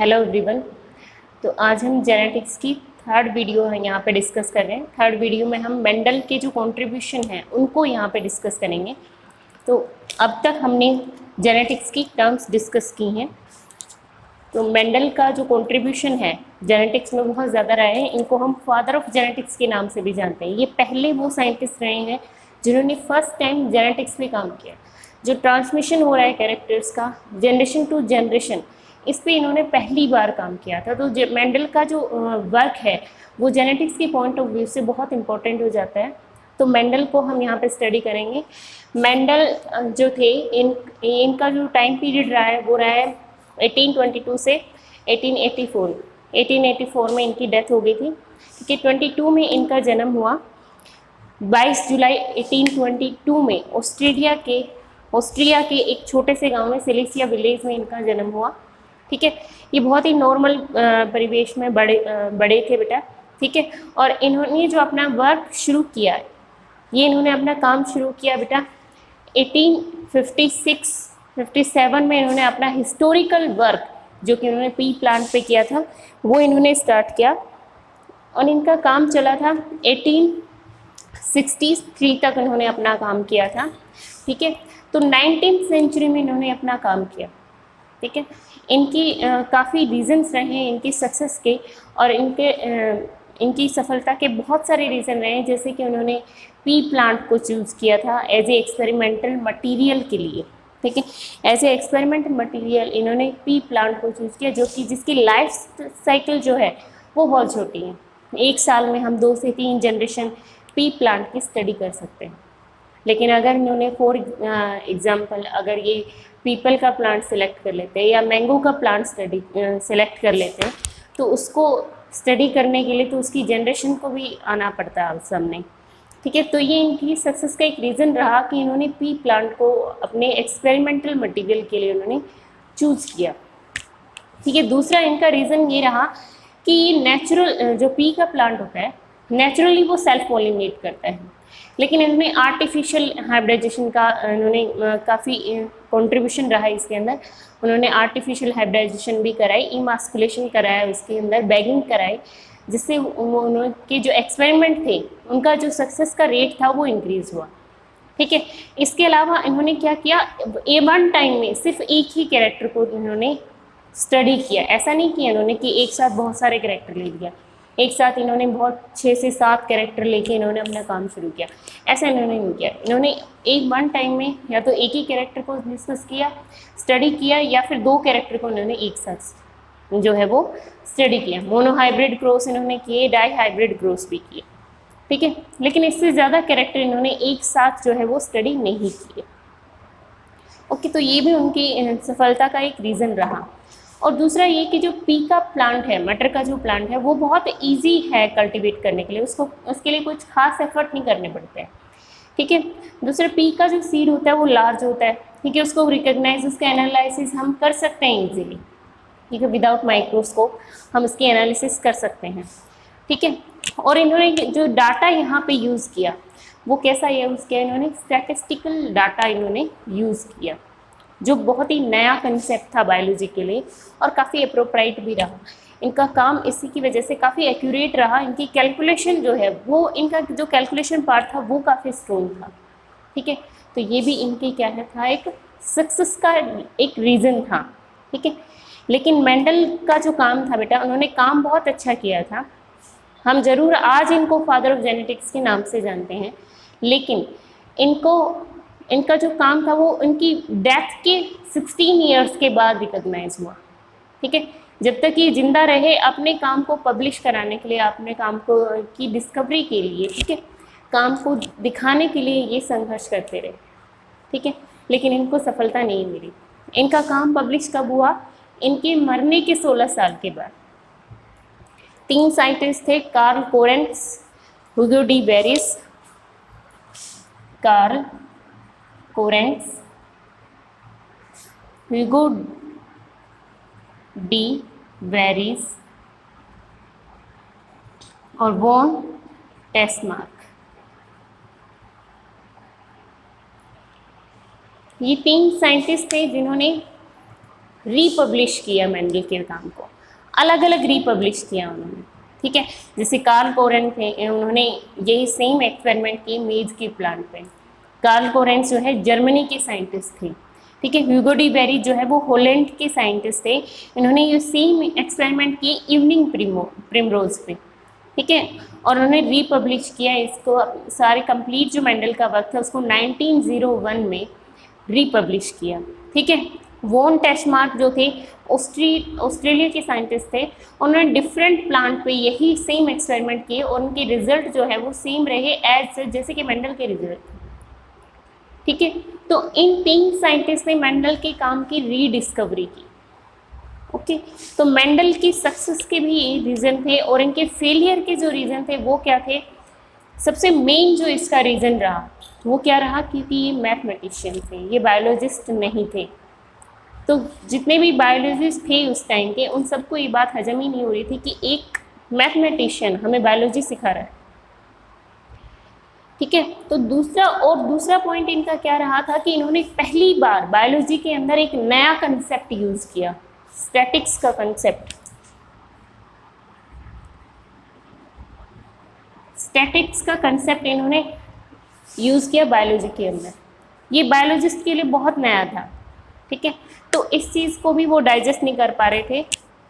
Hello everyone. तो आज हम जेनेटिक्स की थर्ड वीडियो है यहाँ पे डिस्कस कर रहे हैं। थर्ड वीडियो में हम मेंडल के जो कंट्रीब्यूशन हैं उनको यहाँ पे डिस्कस करेंगे। तो अब तक हमने जेनेटिक्स की टर्म्स डिस्कस की हैं। तो मेंडल का जो कंट्रीब्यूशन है जेनेटिक्स में बहुत ज़्यादा रहा है। इनको हम फादर ऑफ जेनेटिक्स के नाम से भी जानते हैं। ये पहले वो साइंटिस्ट रहे हैं जिन्होंने फर्स्ट टाइम जेनेटिक्स पे काम किया। जो ट्रांसमिशन हो रहा है कैरेक्टर्स का जनरेशन टू जनरेशन, इस पे इन्होंने पहली बार काम किया था। तो मेंडल का जो वर्क है वो जेनेटिक्स के पॉइंट ऑफ व्यू से बहुत इंपॉर्टेंट हो जाता है। तो मेंडल को हम यहाँ पे स्टडी करेंगे। मेंडल जो थे इनका जो टाइम पीरियड रहा है वो रहा है 1822 से 1884। 1884 में इनकी डेथ हो गई थी, क्योंकि 22 में इनका जन्म हुआ। 22 जुलाई 1822 में ऑस्ट्रिया के एक छोटे से गांव में सिलेसिया विलेज में इनका जन्म हुआ। ठीक है, ये बहुत ही नॉर्मल परिवेश में बड़े थे बेटा। ठीक है, और इन्होंने जो अपना वर्क शुरू किया, ये इन्होंने अपना काम शुरू किया बेटा 1857 में। इन्होंने अपना हिस्टोरिकल वर्क जो कि उन्होंने पी प्लांट पे किया था वो इन्होंने स्टार्ट किया, और इनका काम चला था 1863 तक इन्होंने अपना काम किया था। ठीक है, तो 19th सेंचुरी में इन्होंने अपना काम किया। ठीक है, इनकी काफ़ी रीजंस रहे हैं इनकी सक्सेस के, और इनकी सफलता के बहुत सारे रीज़न रहे हैं। जैसे कि उन्होंने पी प्लांट को चूज़ किया था एज ए एक्सपेरिमेंटल मटेरियल के लिए। ठीक है, एज ए एक्सपेरिमेंटल मटेरियल इन्होंने पी प्लांट को चूज़ किया, जो कि जिसकी लाइफ साइकिल जो है वो बहुत छोटी है। एक साल में हम 2 से 3 जनरेशन पी प्लांट की स्टडी कर सकते हैं। लेकिन अगर इन्होंने फॉर एग्जाम्पल अगर ये पीपल का प्लांट सेलेक्ट कर लेते हैं या मैंगो का प्लांट सेलेक्ट कर लेते हैं, तो उसको स्टडी करने के लिए तो उसकी जनरेशन को भी आना पड़ता है सामने। ठीक है, तो ये इनकी सक्सेस का एक रीज़न रहा कि इन्होंने पी प्लांट को अपने एक्सपेरिमेंटल मटेरियल के लिए उन्होंने चूज़ किया। ठीक है, दूसरा इनका रीज़न ये रहा कि नेचुरल जो पी का प्लांट होता है नेचुरली वो सेल्फ पॉलिनेट करता है, लेकिन इन्होंने आर्टिफिशियल हाइब्रिडाइजेशन का इन्होंने काफ़ी कंट्रीब्यूशन रहा है इसके अंदर। उन्होंने आर्टिफिशियल हाइब्रिडाइजेशन भी कराई, इमास्कुलेशन कराया, उसके अंदर बैगिंग कराई, जिससे उनके जो एक्सपेरिमेंट थे उनका जो सक्सेस का रेट था वो इंक्रीज़ हुआ। ठीक है, इसके अलावा इन्होंने क्या किया, ए वन टाइम में सिर्फ एक ही कैरेक्टर को इन्होंने स्टडी किया। ऐसा नहीं किया इन्होंने कि एक साथ बहुत सारे कैरेक्टर ले लिया, एक साथ इन्होंने बहुत 6 से 7 कैरेक्टर लेके इन्होंने अपना काम शुरू किया। ऐसा इन्होंने नहीं किया। इन्होंने एक वन टाइम में या तो एक ही कैरेक्टर को डिस्कस किया, स्टडी किया, या फिर 2 कैरेक्टर को इन्होंने एक साथ जो है वो स्टडी किया। मोनोहाइब्रिड क्रॉस इन्होंने किए, डाई हाइब्रिड क्रॉस भी किए। ठीक है, लेकिन इससे ज़्यादा कैरेक्टर इन्होंने एक साथ जो है वो स्टडी नहीं किए। ओके, तो ये भी उनकी सफलता का एक रीज़न रहा। और दूसरा ये कि जो पी का प्लांट है, मटर का जो प्लांट है, वो बहुत इजी है कल्टीवेट करने के लिए। उसके लिए कुछ खास एफर्ट नहीं करने पड़ते हैं। ठीक है, दूसरा पी का जो सीड होता है वो लार्ज होता है। ठीक है, उसको रिकॉग्नाइज, उसका एनालिसिस हम कर सकते हैं इजीली। ठीक है, विदाउट माइक्रोस्कोप हम इसकी एनालिसिस कर सकते हैं। ठीक है, और इन्होंने जो डाटा यहाँ पे यूज़ किया वो कैसा यूज़ किया, इन्होंने स्टैटिस्टिकल डाटा इन्होंने यूज़ किया, जो बहुत ही नया कंसेप्ट था बायोलॉजी के लिए और काफ़ी अप्रोप्राइट भी रहा। इनका काम इसी की वजह से काफ़ी एक्यूरेट रहा। इनकी कैलकुलेशन जो है वो, इनका जो कैलकुलेशन पार्ट था वो काफ़ी स्ट्रॉन्ग था। ठीक है, तो ये भी इनकी क्या है था, एक सक्सेस का एक रीज़न था। ठीक है, लेकिन मेंडल का जो काम था बेटा, उन्होंने काम बहुत अच्छा किया था। हम ज़रूर आज इनको फादर ऑफ जेनेटिक्स के नाम से जानते हैं, लेकिन इनका जो काम था वो इनकी डेथ के 16 ईयर्स के बाद रिकॉग्नाइज हुआ। ठीक है, जब तक ये जिंदा रहे अपने काम को पब्लिश कराने के लिए, अपने काम को की डिस्कवरी के लिए, ठीक है, काम को दिखाने के लिए ये संघर्ष करते रहे। ठीक है, लेकिन इनको सफलता नहीं मिली। इनका काम पब्लिश कब हुआ, इनके मरने के 16 साल के बाद। 3 साइंटिस्ट थे, Carl Correns, Hugo de Vries, Carl Correns, Hugo de Vries और वॉन टेस्मार्क। ये 3 साइंटिस्ट थे जिन्होंने रीपब्लिश किया मेंडल के काम को, अलग अलग रीपब्लिश किया उन्होंने, ठीक है। जैसे कार्ल कोरेन थे, उन्होंने यही सेम एक्सपेरिमेंट किए मेज के प्लांट पे। कार्ल कोरेन जो है जर्मनी के साइंटिस्ट थे, ठीक है। ह्यूगो डी बेरी जो है वो हॉलैंड के साइंटिस्ट थे, इन्होंने ये सेम एक्सपेरिमेंट किए इवनिंग प्रिमरोज पे, ठीक है। और उन्होंने रीपब्लिश किया इसको, सारे कंप्लीट जो मेंडल का वर्क था उसको 1901 में रीपब्लिश किया, ठीक है। वॉन टेस्मार्क जो थे ऑस्ट्रेलिया के साइंटिस्ट थे, उन्होंने डिफरेंट प्लांट पे यही सेम एक्सपेरिमेंट किए और उनके रिजल्ट जो है वो सेम रहे एज जैसे कि मेंडल के रिजल्ट, ठीक है। तो इन 3 साइंटिस्ट ने मेंडल के काम की रीडिस्कवरी की, ओके। तो मेंडल की सक्सेस के भी रीज़न थे और इनके फेलियर के जो रीज़न थे वो क्या थे। सबसे मेन जो इसका रीज़न रहा वो क्या रहा, क्योंकि ये मैथमेटिशियन थे, ये बायोलॉजिस्ट नहीं थे। तो जितने भी बायोलॉजिस्ट थे उस टाइम के, उन सबको ये बात हजम ही नहीं हो रही थी कि एक मैथमेटिशियन हमें बायोलॉजी सिखा रहा है, ठीक है। तो दूसरा पॉइंट इनका क्या रहा था कि इन्होंने पहली बार बायोलॉजी के अंदर एक नया कंसेप्ट यूज़ किया, स्टैटिक्स का कंसेप्ट। स्टैटिक्स का कंसेप्ट इन्होंने यूज़ किया बायोलॉजी के अंदर, ये बायोलॉजिस्ट के लिए बहुत नया था, ठीक है। तो इस चीज़ को भी वो डाइजेस्ट नहीं कर पा रहे थे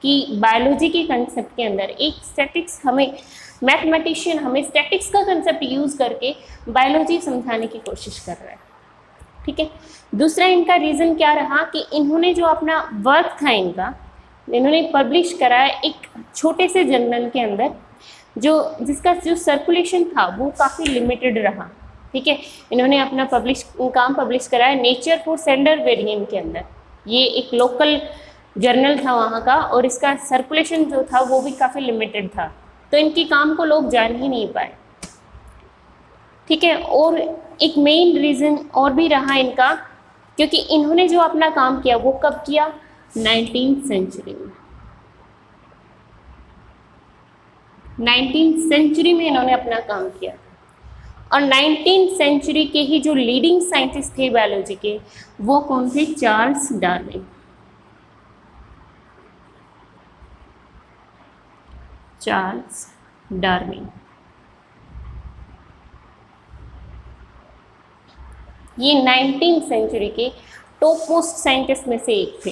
कि बायोलॉजी के कंसेप्ट के अंदर एक स्टैटिक्स हमें, मैथमेटिशियन हमें स्टैटिक्स का कंसेप्ट यूज़ करके बायोलॉजी समझाने की कोशिश कर रहा है, ठीक है। दूसरा इनका रीज़न क्या रहा कि इन्होंने जो अपना वर्क था इन्होंने पब्लिश कराया एक छोटे से जर्नल के अंदर, जिसका जो सर्कुलेशन था वो काफ़ी लिमिटेड रहा, ठीक है। इन्होंने अपना काम पब्लिश कराया नेचर फॉर सेंडर वेरिएंट के अंदर, ये एक लोकल जर्नल था वहाँ का, और इसका सर्कुलेशन जो था वो भी काफ़ी लिमिटेड था, तो इनके काम को लोग जान ही नहीं पाए, ठीक है। और एक मेन रीज़न और भी रहा इनका, क्योंकि इन्होंने जो अपना काम किया वो कब किया, 19th सेंचुरी में। 19th सेंचुरी में इन्होंने अपना काम किया, और 19th सेंचुरी के ही जो लीडिंग साइंटिस्ट थे बायोलॉजी के, वो कौन थे, चार्ल्स डार्विन। चार्ल्स डार्विन ये 19th सेंचुरी के टॉप मोस्ट साइंटिस्ट में से एक थे,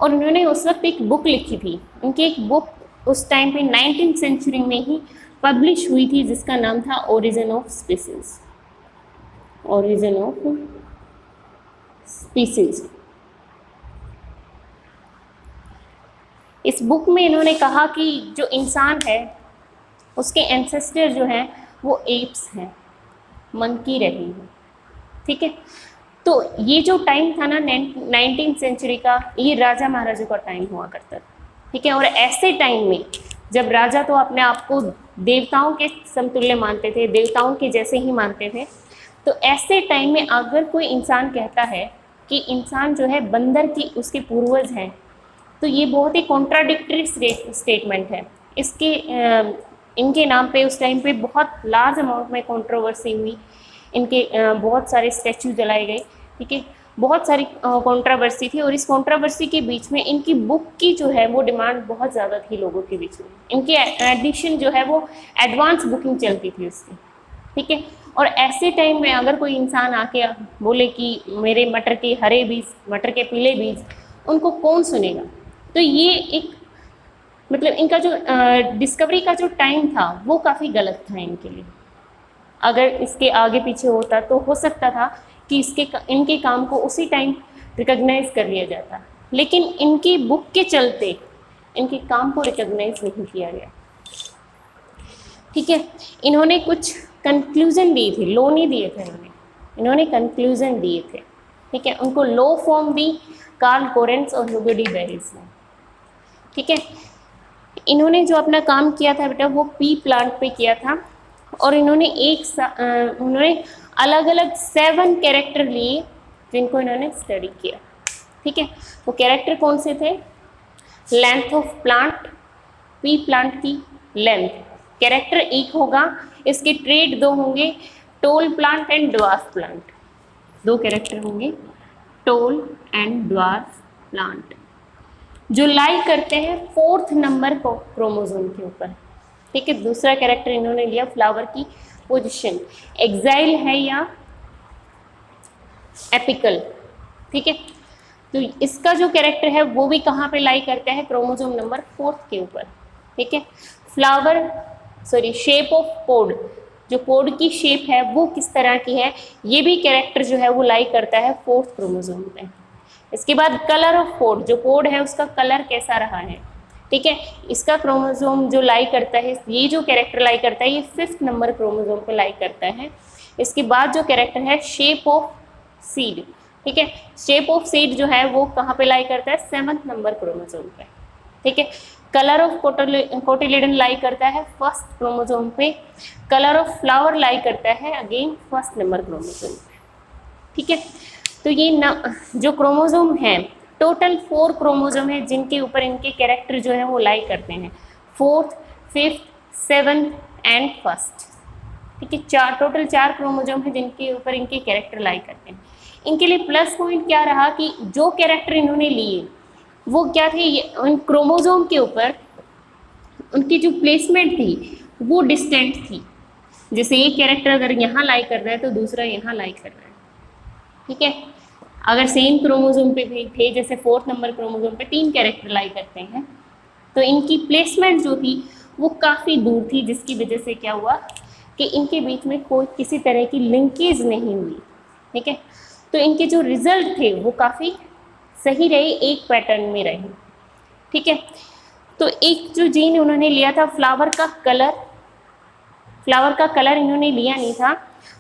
और उन्होंने उस वक्त एक बुक लिखी थी। उनकी एक बुक उस टाइम पे 19th सेंचुरी में ही पब्लिश हुई थी, जिसका नाम था origin of species. Origin of species. इस बुक में इन्होंने कहा कि जो इंसान है उसके एंसेस्टर जो हैं वो एप्स हैं, मंकी रही है, ठीक है। तो ये जो टाइम था ना 19th सेंचुरी का, ये राजा महाराजों का टाइम हुआ करता था, ठीक है। और ऐसे टाइम में जब राजा तो अपने आप को देवताओं के समतुल्य मानते थे, देवताओं के जैसे ही मानते थे, तो ऐसे टाइम में अगर कोई इंसान कहता है कि इंसान जो है बंदर की उसके पूर्वज हैं, तो ये बहुत ही कॉन्ट्राडिक्टरी स्टेटमेंट है। इनके नाम पे उस टाइम पे बहुत लार्ज अमाउंट में कंट्रोवर्सी हुई, इनके बहुत सारे स्टैचू जलाए गए, ठीक है। बहुत सारी कंट्रोवर्सी थी, और इस कंट्रोवर्सी के बीच में इनकी बुक की जो है वो डिमांड बहुत ज़्यादा थी लोगों के बीच में। इनकी एडिशन जो है वो एडवांस बुकिंग चलती थी उसकी, ठीक है। और ऐसे टाइम में अगर कोई इंसान आके बोले कि मेरे मटर के हरे बीज, मटर के पीले बीज, उनको कौन सुनेगा। तो ये एक मतलब इनका जो डिस्कवरी का जो टाइम था वो काफ़ी गलत था इनके लिए। अगर इसके आगे पीछे होता तो हो सकता था कि इनके काम को उसी टाइम रिकॉग्नाइज कर लिया जाता, लेकिन इनकी बुक के चलते इनके काम को रिकॉग्नाइज नहीं किया गया, ठीक है। इन्होंने कुछ कंक्लूजन दिए थे, लॉ नहीं दिए थे इन्होंने कंक्लूजन दिए थे, ठीक है। उनको लॉ फॉर्म दी कार्ल कोरेन्स और ह्यूगो डी बेरीज ने, ठीक है। इन्होंने जो अपना काम किया था बेटा वो पी प्लांट पे किया था, और इन्होंने उन्होंने अलग अलग 7 कैरेक्टर लिए जिनको इन्होंने स्टडी किया, ठीक है। वो कैरेक्टर कौन से थे, length of plant, P plant की लेंथ, कैरेक्टर एक होगा, इसके ट्रेड 2 होंगे, tall plant and dwarf plant, 2 character होंगे, टोल एंड ड्वार्फ प्लांट, जो लाई करते हैं 4th नंबर को क्रोमोसोम के ऊपर। ठीक है, दूसरा कैरेक्टर इन्होंने लिया फ्लावर की पोजीशन, एक्साइल है या एपिकल। ठीक है, तो इसका जो कैरेक्टर है वो भी कहाँ पे लाई करता है, क्रोमोसोम नंबर 4th के ऊपर। ठीक है, फ्लावर शेप ऑफ पोड, जो पोड की शेप है वो किस तरह की है, ये भी कैरेक्टर जो है वो लाई करता है 4th क्रोमोसोम पे। इसके बाद कलर ऑफ पोड, जो पोड है उसका कलर कैसा रहा है। ठीक है, इसका क्रोमोसोम जो लाई करता है, ये जो कैरेक्टर लाई करता है ये 5th नंबर क्रोमोसोम पे लाई करता है। इसके बाद जो कैरेक्टर है शेप ऑफ सीड, ठीक है, शेप ऑफ सीड जो है वो कहाँ पे लाई करता है, 7th नंबर क्रोमोसोम पे। ठीक है, कलर ऑफ कोटिलिडन लाई करता है 1st क्रोमोसोम पे, कलर ऑफ फ्लावर लाई करता है अगेन 1st नंबर क्रोमोसोम पे। ठीक है, तो ये जो क्रोमोसोम है टोटल 4 क्रोमोसोम है जिनके ऊपर इनके कैरेक्टर जो है वो लाई करते हैं, 4th, 5th, 7th and 1st। ठीक है, टोटल 4 क्रोमोसोम है जिनके ऊपर इनके कैरेक्टर लाई करते हैं। इनके लिए प्लस पॉइंट क्या रहा कि जो कैरेक्टर इन्होंने लिए वो क्या थे, उन क्रोमोसोम के ऊपर उनकी जो प्लेसमेंट थी वो डिस्टेंट थी। जैसे एक कैरेक्टर अगर यहाँ लाई कर रहा है तो दूसरा यहाँ लाई कर रहा है। ठीक है, अगर सेम क्रोमोसोम पे भी थे, जैसे 4th नंबर क्रोमोसोम पे 3 कैरेक्टर लाई करते हैं, तो इनकी प्लेसमेंट जो थी वो काफ़ी दूर थी, जिसकी वजह से क्या हुआ कि इनके बीच में कोई किसी तरह की लिंकेज नहीं हुई। ठीक है, तो इनके जो रिजल्ट थे वो काफ़ी सही रहे, एक पैटर्न में रहे। ठीक है, तो एक जो जीन उन्होंने लिया था फ्लावर का कलर इन्होंने लिया नहीं था,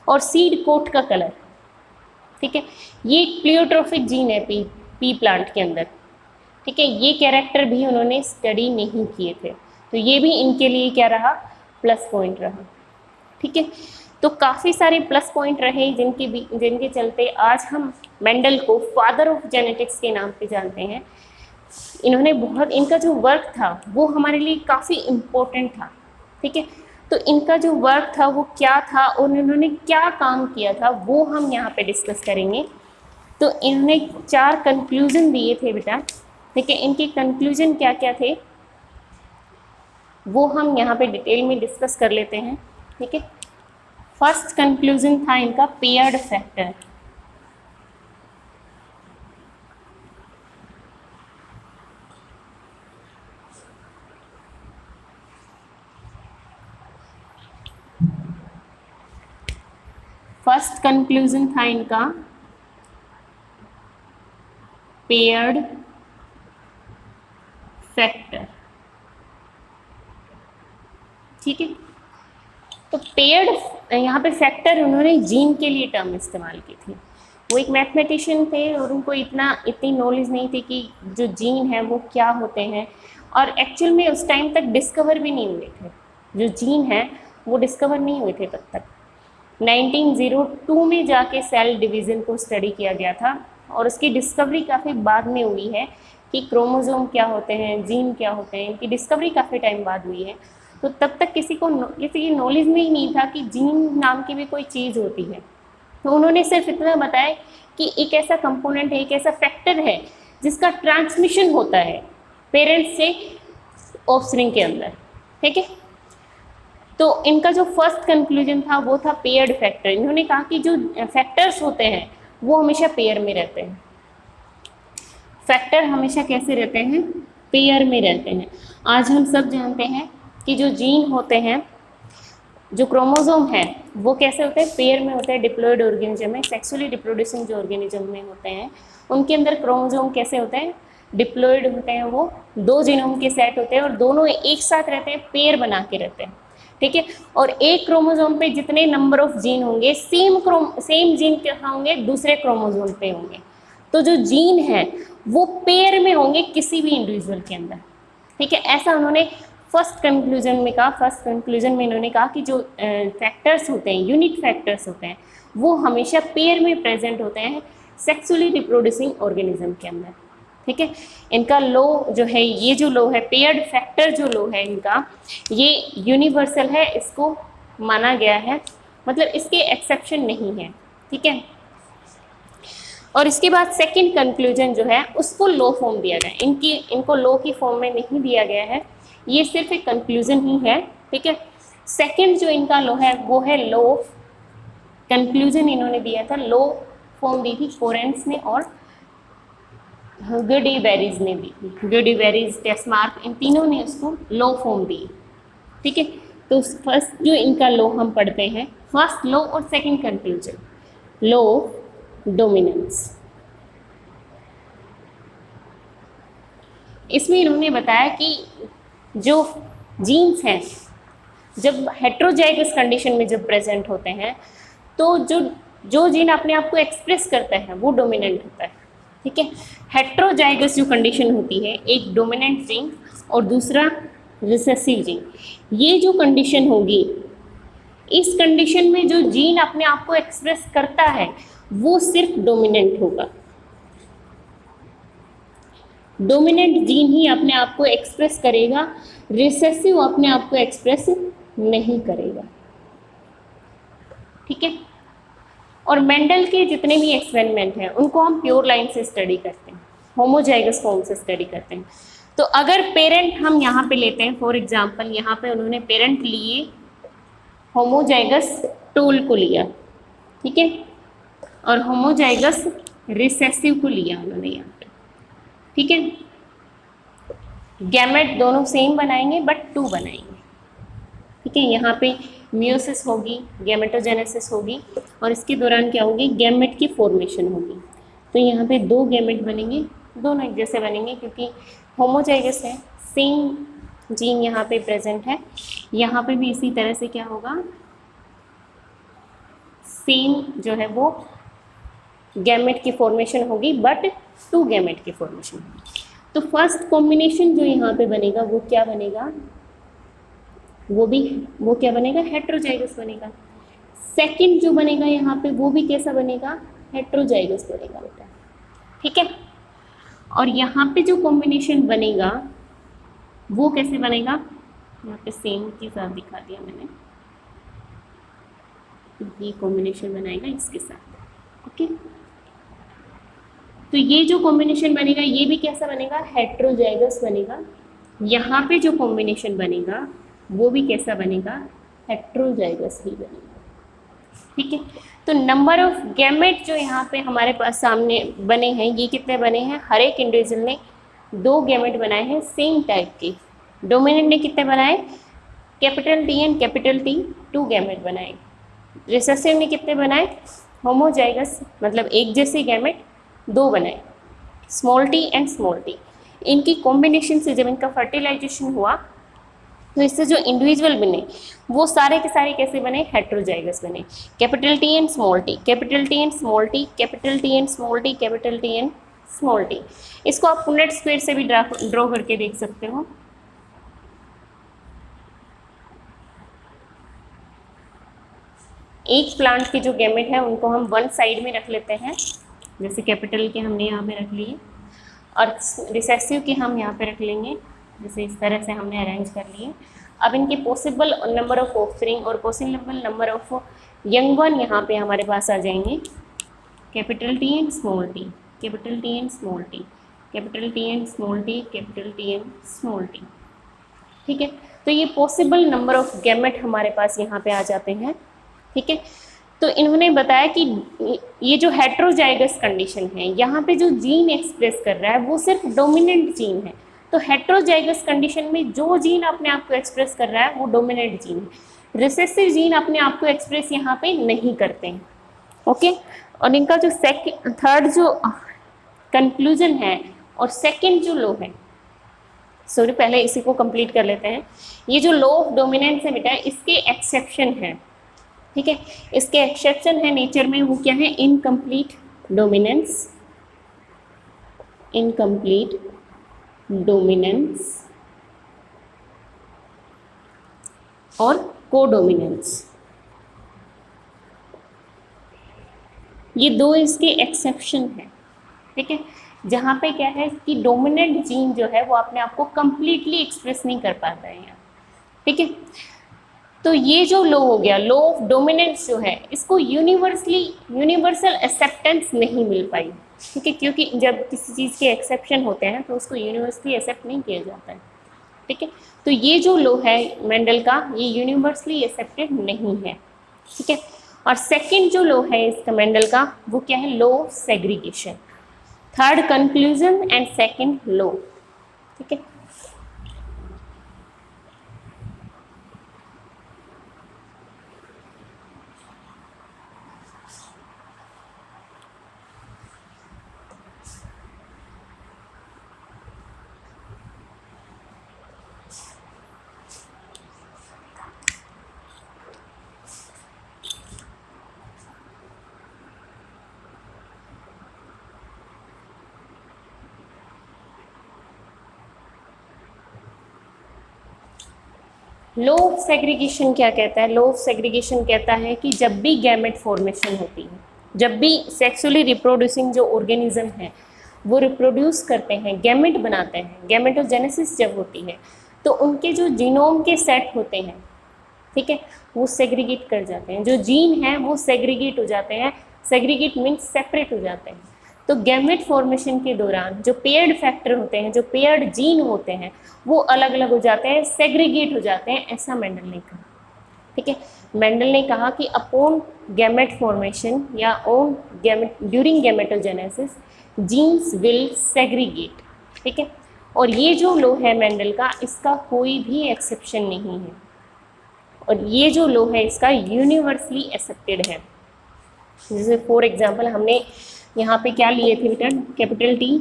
और सीड कोट का कलर। ठीक है, ये प्लियोट्रोफिक जीन है पी प्लांट के अंदर। ठीक है, ये कैरेक्टर भी उन्होंने स्टडी नहीं किए थे, तो ये भी इनके लिए क्या रहा, प्लस पॉइंट रहा। ठीक है, तो काफ़ी सारे प्लस पॉइंट रहे जिनके चलते आज हम मेंडल को फादर ऑफ जेनेटिक्स के नाम पे जानते हैं। इन्होंने इनका जो वर्क था वो हमारे लिए काफ़ी इम्पोर्टेंट था। ठीक है, तो इनका जो वर्क था वो क्या था और इन्होंने क्या काम किया था वो हम यहाँ पे डिस्कस करेंगे। तो इन्होंने 4 कंक्लूजन दिए थे बेटा। ठीक है, इनके कंक्लूजन क्या क्या थे वो हम यहाँ पे डिटेल में डिस्कस कर लेते हैं। ठीक है, फर्स्ट कंक्लूजन था इनका पेयर्ड फैक्टर। फर्स्ट कंक्लूजन था इनका पेयर्ड फैक्टर। ठीक है, तो पेयर्ड यहाँ पे फैक्टर उन्होंने जीन के लिए टर्म इस्तेमाल की थी। वो एक मैथमेटिशियन थे और उनको इतनी नॉलेज नहीं थी कि जो जीन है वो क्या होते हैं, और एक्चुअल में उस टाइम तक डिस्कवर भी नहीं हुए थे। जो जीन है वो डिस्कवर नहीं हुए थे तब तक। 1902 में जाके सेल डिवीज़न को स्टडी किया गया था, और उसकी डिस्कवरी काफ़ी बाद में हुई है कि क्रोमोसोम क्या होते हैं, जीन क्या होते हैं, इनकी डिस्कवरी काफ़ी टाइम बाद हुई है। तो तब तक किसी की नॉलेज में ही नहीं था कि जीन नाम की भी कोई चीज़ होती है। तो उन्होंने सिर्फ इतना बताया कि एक ऐसा कंपोनेंट है, एक ऐसा फैक्टर है जिसका ट्रांसमिशन होता है पेरेंट्स से ऑफस्प्रिंग के अंदर। ठीक है, तो इनका जो फर्स्ट कंक्लूजन था वो था पेयर्ड फैक्टर। इन्होंने कहा कि जो फैक्टर्स होते हैं वो हमेशा पेयर में रहते हैं। फैक्टर हमेशा कैसे रहते हैं, पेयर में रहते हैं। आज हम सब जानते हैं कि जो जीन होते हैं, जो क्रोमोसोम है वो कैसे होते हैं, पेयर में होते हैं। डिप्लॉयड ऑर्गेनिज्म में, सेक्सुअली रिप्रोड्यूसिंग जो ऑर्गेनिज्म में होते हैं उनके अंदर क्रोमोसोम कैसे होते हैं, डिप्लॉयड होते हैं। वो 2 जीनोम के सेट होते हैं और दोनों एक साथ रहते हैं, पेयर बना के रहते हैं। ठीक है, और एक क्रोमोसोम पे जितने नंबर ऑफ जीन होंगे सेम जीन कहाँ होंगे, दूसरे क्रोमोसोम पे होंगे। तो जो जीन है वो पेयर में होंगे किसी भी इंडिविजुअल के अंदर। ठीक है, ऐसा उन्होंने फर्स्ट कंक्लूजन में कहा। फर्स्ट कंक्लूजन में इन्होंने कहा कि जो फैक्टर्स होते हैं, यूनिट फैक्टर्स होते हैं, वो हमेशा पेयर में प्रेजेंट होते हैं सेक्सुअली रिप्रोड्यूसिंग ऑर्गेनिज्म के अंदर। ठीक है, इनका लॉ जो है, ये जो लॉ है पेयर्ड फैक्टर जो लॉ है इनका, ये यूनिवर्सल है, इसको माना गया है, मतलब इसके एक्सेप्शन नहीं है। ठीक है, और इसके बाद सेकंड कंक्लूजन जो है उसको लो फॉर्म दिया गया है। इनको लो की फॉर्म में नहीं दिया गया है, ये सिर्फ एक कंक्लूजन ही है, ठीक है। सेकंड जो इनका लो है वो है लो, कंक्लूजन इन्होंने दिया था, लो फॉर्म दी थी कोरेंस ने और गुडीबेरीज ने दी थी। गुडीबेरीज, टेस्मार्क, इन तीनों ने उसको लो फॉर्म दी, ठीक है। तो फर्स्ट जो इनका लो हम पढ़ते हैं, फर्स्ट लो और सेकंड कंक्लूजन, लो डोमिनेंस। इसमें इन्होंने बताया कि जो जीन्स हैं जब हेट्रोजाइगस कंडीशन में जब प्रेजेंट होते हैं तो जो जीन अपने आप को एक्सप्रेस करता है वो डोमिनेंट होता है, ठीक है। हेट्रोजाइगस जो कंडीशन होती है, एक डोमिनेंट जीन और दूसरा रिसेसिव जीन, ये जो कंडीशन होगी, इस कंडीशन में जो जीन अपने आप को एक्सप्रेस करता है वो सिर्फ डोमिनेंट होगा। डोमिनेंट जीन ही अपने आप को एक्सप्रेस करेगा, रिसेसिव अपने आप को एक्सप्रेस नहीं करेगा, ठीक है। और मेंडल के जितने भी एक्सपेरिमेंट हैं उनको हम प्योर लाइन से स्टडी करते हैं, होमोजाइगस फॉर्म से स्टडी करते हैं। तो अगर पेरेंट हम यहाँ पे लेते हैं, फॉर एग्जांपल यहाँ पे उन्होंने पेरेंट लिए होमोजाइगस टोल को लिया, ठीक है, और होमोजाइगस रिसेसिव को लिया उन्होंने यहाँ पे, ठीक है। गैमेट दोनों सेम बनाएंगे बट 2 बनाएंगे, ठीक है। यहाँ पे मियोसिस होगी, गैमेटोजेनेसिस होगी और इसके दौरान क्या होगी, गैमेट की फॉर्मेशन होगी। तो यहाँ पे 2 गैमेट बनेंगे, दोनों एक जैसे बनेंगे क्योंकि होमोजाइगस है, सेम जीन यहाँ पे प्रेजेंट है। यहाँ पे भी इसी तरह से क्या होगा, सेम जो है वो गैमेट की फॉर्मेशन होगी बट 2 गैमेट की फॉर्मेशन होगी। तो फर्स्ट कॉम्बिनेशन जो यहाँ पे बनेगा वो क्या बनेगा, वो क्या बनेगा, हेट्रोजाइगस बनेगा। सेकंड जो बनेगा यहाँ पे वो भी कैसा बनेगा, हेट्रोजाइगस बनेगा बेटा, ठीक है। और यहाँ पे जो कॉम्बिनेशन बनेगा वो कैसे बनेगा, यहाँ पे सेम के साथ दिखा दिया मैंने, ये कॉम्बिनेशन बनाएगा इसके साथ, ओके। तो ये जो कॉम्बिनेशन बनेगा ये भी कैसा बनेगा, हेट्रोजाइगस बनेगा। यहाँ पे जो कॉम्बिनेशन बनेगा वो भी कैसा बनेगा, हेट्रोजाइगस ही बनेगा, ठीक है। तो नंबर ऑफ गैमेट जो यहाँ पे हमारे पास सामने बने हैं, ये कितने बने हैं, हर एक इंडिविजुअल ने 2 गैमेट बनाए हैं सेम टाइप के। डोमिनेंट ने कितने बनाए, capital T and capital T, 2 gamete बनाए। रिसेसिव ने कितने बनाए, होमोजाइगस मतलब एक जैसे गैमेट 2 बनाए, small T and small T. इनकी कॉम्बिनेशन से जब इनका फर्टिलाइजेशन हुआ तो इससे जो इंडिविजुअल बने वो सारे के सारे कैसे बने, हेट्रोजाइगस बने। Capital T and small T, capital T and small T, capital T and small T, capital T and small T. इसको आप पुनेट स्क्वायर से भी ड्रॉ करके देख सकते हो। एक प्लांट के जो गैमेट है उनको हम वन साइड में रख लेते हैं, जैसे कैपिटल के हमने यहाँ पे रख लिए, और रिसेसिव के हम यहाँ पे रख लेंगे, जैसे इस तरह से हमने अरेंज कर लिए। अब इनके पॉसिबल नंबर ऑफ ऑफस्प्रिंग और possible number of young one यहाँ पे हमारे पास आ जाएंगे, capital T and small T, capital T and small T, capital T and small T, capital T and small T, ठीक है। तो ये पॉसिबल नंबर ऑफ गैमेट हमारे पास यहाँ पे आ जाते हैं, ठीक है। तो इन्होंने बताया कि ये जो हेट्रोजाइगस कंडीशन है, यहाँ पे जो जीन एक्सप्रेस कर रहा है वो सिर्फ डोमिनेंट जीन है। तो हेट्रोजाइगस कंडीशन में जो जीन अपने आप को एक्सप्रेस कर रहा है वो डोमिनेंट जीन है। रिसेसिव जीन अपने आप को एक्सप्रेस यहाँ पे नहीं करते हैं, ओके। और इनका जो थर्ड जो कंक्लूजन है और सेकंड जो लो है, सॉरी पहले इसी को कंप्लीट कर लेते हैं। ये जो लो ऑफ डोमिनेंस है बेटा, इसके एक्सेप्शन है, ठीक है। इसके एक्सेप्शन है नेचर में, वो क्या है, इनकम्प्लीट डोमिनेंस, इनकम्प्लीट डोमिनेंस और कोडोमिनेंस। ये 2 इसके एक्सेप्शन है, ठीक है। जहाँ पे क्या है कि डोमिनेंट जीन जो है वो अपने आप को कंप्लीटली एक्सप्रेस नहीं कर पाता है यहाँ, ठीक है। तो ये जो लॉ हो गया, लॉ ऑफ डोमिनेंस जो है, इसको यूनिवर्सल एक्सेप्टेंस नहीं मिल पाई, ठीक है, क्योंकि जब किसी चीज़ के एक्सेप्शन होते हैं तो उसको यूनिवर्सली एक्सेप्ट नहीं किया जाता है, ठीक है। तो ये जो लॉ है मेंडल का, ये यूनिवर्सली एक्सेप्टेड नहीं है, ठीक है। और सेकंड जो लॉ है इसका मेंडल का, वो क्या है, law of segregation, third conclusion and second law, ठीक है। लॉ ऑफ सेग्रीगेशन क्या कहता है? लॉ ऑफ सेग्रीगेशन कहता है कि जब भी गैमेट फॉर्मेशन होती है, जब भी सेक्सुअली रिप्रोड्यूसिंग जो ऑर्गेनिज्म है वो रिप्रोड्यूस करते हैं, गैमेट बनाते हैं, गैमेटोजेनेसिस जब होती है, तो उनके जो जीनोम के सेट होते हैं, ठीक है, वो सेग्रीगेट कर जाते हैं, जो जीन है वो सेग्रीगेट हो जाते हैं। सेग्रीगेट मीन्स सेपरेट हो जाते हैं। तो गैमेट फॉर्मेशन के दौरान जो पेयर्ड फैक्टर होते हैं, जो पेयर्ड जीन होते हैं, वो अलग अलग हो जाते हैं, सेग्रीगेट हो जाते हैं, ऐसा मेंडल ने कहा, ठीक है। मेंडल ने कहा कि अपॉन गैमेट फॉर्मेशन या on gamete during gametogenesis genes will segregate, ठीक है। और ये जो लॉ है मेंडल का, इसका कोई भी एक्सेप्शन नहीं है, और ये जो लॉ है इसका यूनिवर्सली एक्सेप्टेड है। जैसे फॉर एग्जांपल हमने यहाँ पे क्या लिए थे बेटा, capital T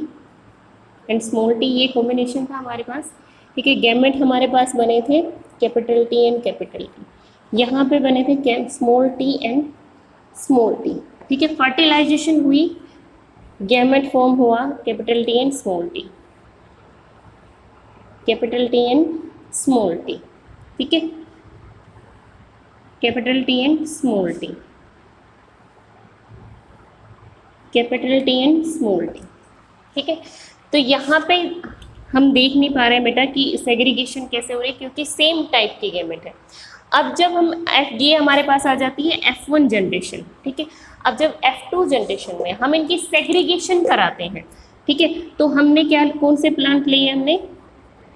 and small T, ये कॉम्बिनेशन था हमारे पास, ठीक है। गैमेट हमारे पास बने थे capital T and capital T, यहाँ पे बने थे small T and small T, ठीक है। फर्टिलाइजेशन हुई, गैमेट फॉर्म हुआ capital T and small T, capital T and small T, ठीक है, capital T and small T, capital T and small T, ठीक है। तो यहाँ पे हम देख नहीं पा रहे हैं बेटा कि सेग्रीगेशन कैसे हो रही है, क्योंकि सेम टाइप की गैमेट है। अब जब हम ये हमारे पास आ जाती है F1 जनरेशन, ठीक है। अब जब F2 जनरेशन में हम इनकी सेग्रीगेशन कराते हैं, ठीक है, तो हमने क्या, कौन से प्लांट लिए, हमने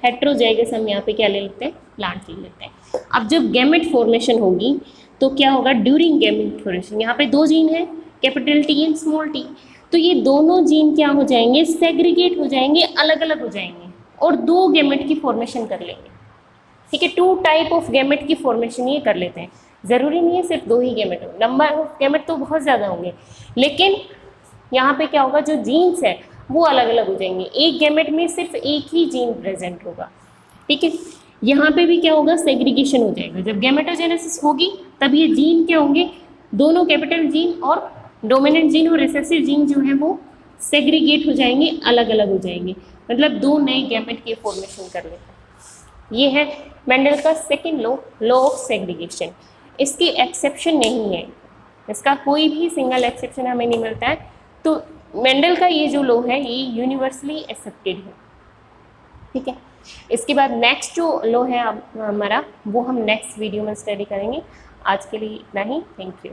हेट्रोजाइगस, हम यहाँ पे क्या ले लेते हैं, प्लांट ले लेते हैं। अब जब गैमेट फॉर्मेशन होगी तो क्या होगा, ड्यूरिंग गैमेट फॉर्मेशन, यहाँ पे दो जीन है capital T and small T, तो ये दोनों जीन क्या हो जाएंगे, सेग्रीगेट हो जाएंगे, अलग अलग हो जाएंगे, और दो गैमेट की फॉर्मेशन कर लेंगे, ठीक है। 2 टाइप ऑफ गैमेट की फॉर्मेशन ये कर लेते हैं। ज़रूरी नहीं है सिर्फ 2 ही गैमेट हो, नंबर ऑफ गैमेट तो बहुत ज़्यादा होंगे, लेकिन यहाँ पे क्या होगा, जो जीन्स है वो अलग अलग हो जाएंगे, एक गैमेट में सिर्फ एक ही जीन प्रेजेंट होगा, ठीक है। यहाँ पे भी क्या होगा, सेग्रीगेशन हो जाएगा। जब गैमेटोजेनेसिस होगी तब ये जीन क्या होंगे, दोनों कैपिटल जीन और डोमिनेंट जीन और रिसेसिव जीन जो है वो सेग्रीगेट हो जाएंगे, अलग अलग हो जाएंगे, मतलब 2 नए गैमेट की फॉर्मेशन कर लेते हैं। ये है मेंडल का second law, law of segregation. इसकी एक्सेप्शन नहीं है, इसका कोई भी सिंगल एक्सेप्शन हमें नहीं मिलता है। तो मेंडल का ये जो लॉ है ये यूनिवर्सली एक्सेप्टेड है, ठीक है। इसके बाद नेक्स्ट जो लॉ है हमारा, वो हम नेक्स्ट वीडियो में स्टडी करेंगे। आज के लिए इतना ही, थैंक यू।